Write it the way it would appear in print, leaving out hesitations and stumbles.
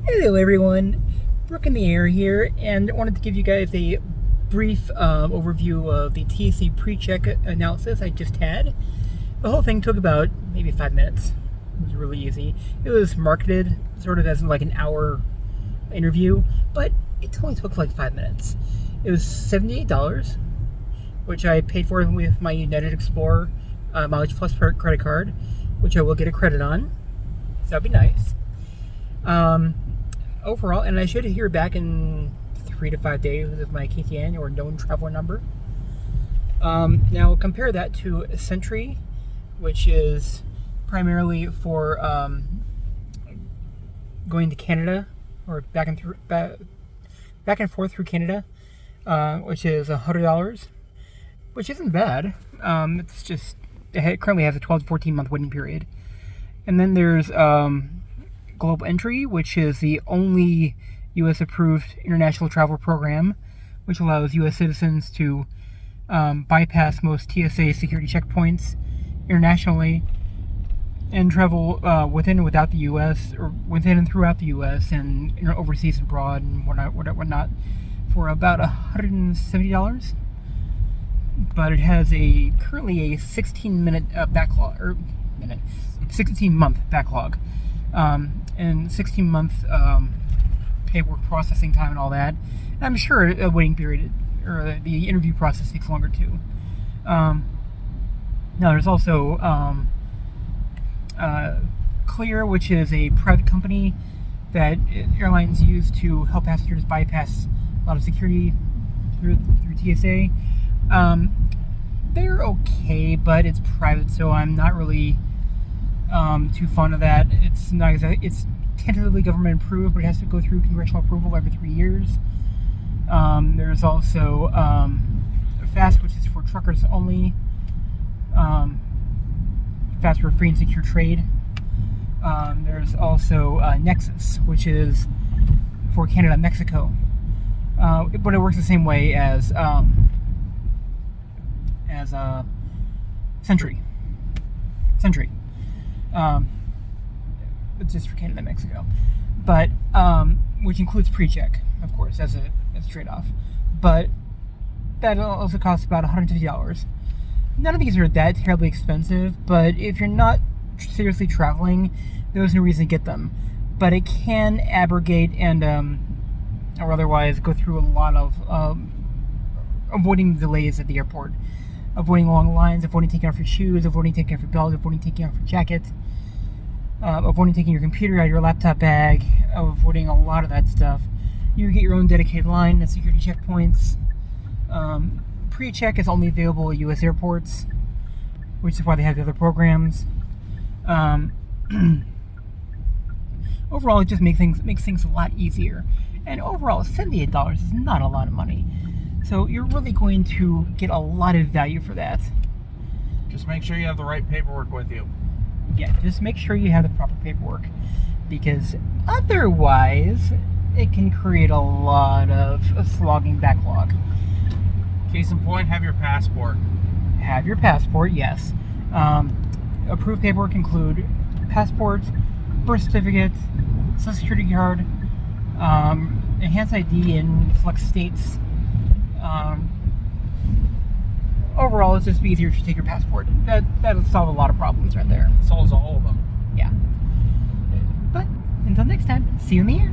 Hello everyone, Brooke in the air here, and I wanted to give you guys a brief overview of the TSA Precheck analysis I just had. The whole thing took about maybe 5 minutes. It was really easy. It was marketed sort of as like an hour interview, but it only took like 5 minutes. It was $78, which I paid for with my United Explorer Mileage Plus credit card, which I will get a credit on, so that'd be nice. Overall, and I should hear back in 3 to 5 days with my KTN or known traveler number. Now compare that to SENTRI, which is primarily for going to Canada or back and forth through Canada, which is $100, which isn't bad. It's just it currently has a 12 to 14 month waiting period, and then there's Global Entry, which is the only U.S. approved international travel program, which allows U.S. citizens to bypass most TSA security checkpoints internationally and travel within and without the U.S. or within and throughout the U.S. and overseas and abroad and whatnot for about $170. But it has currently a 16-minute backlog, or 16-month backlog. And 16-month paperwork processing time and all that. And I'm sure a waiting period or the interview process takes longer too. Now there's also Clear, which is a private company that airlines use to help passengers bypass a lot of security through TSA. They're okay, but it's private, so I'm not really too fond of that. It's not exactly, it's tentatively government approved, but it has to go through congressional approval every 3 years. There's also FAST, which is for truckers only. FAST for free and secure trade. There's also Nexus, which is for Canada and Mexico, but it works the same way as SENTRI. It's just for Canada and Mexico, but which includes Precheck, of course, as a trade-off. But that also costs about $150. None of these are that terribly expensive, but if you're not seriously traveling, there's no reason to get them. But it can abrogate and or otherwise go through a lot of avoiding delays at the airport, avoiding long lines, avoiding taking off your shoes, avoiding taking off your belt, avoiding taking off your jacket, avoiding taking your computer out of your laptop bag, avoiding a lot of that stuff. You get your own dedicated line at security checkpoints. Precheck is only available at U.S. airports, which is why they have the other programs. Overall, it just makes things a lot easier. And overall, $78 is not a lot of money. So you're really going to get a lot of value for that. Just make sure you have the right paperwork with you. Yeah, just make sure you have the proper paperwork, because otherwise it can create a lot of a slogging backlog. Case in point, have your passport. Have your passport, yes. Approved paperwork include passport, birth certificate, social security card, enhanced ID in select states. Overall, it's just easier if you take your passport. That'll solve a lot of problems right there. Solves all of them. Yeah. But until next time, see you in the air.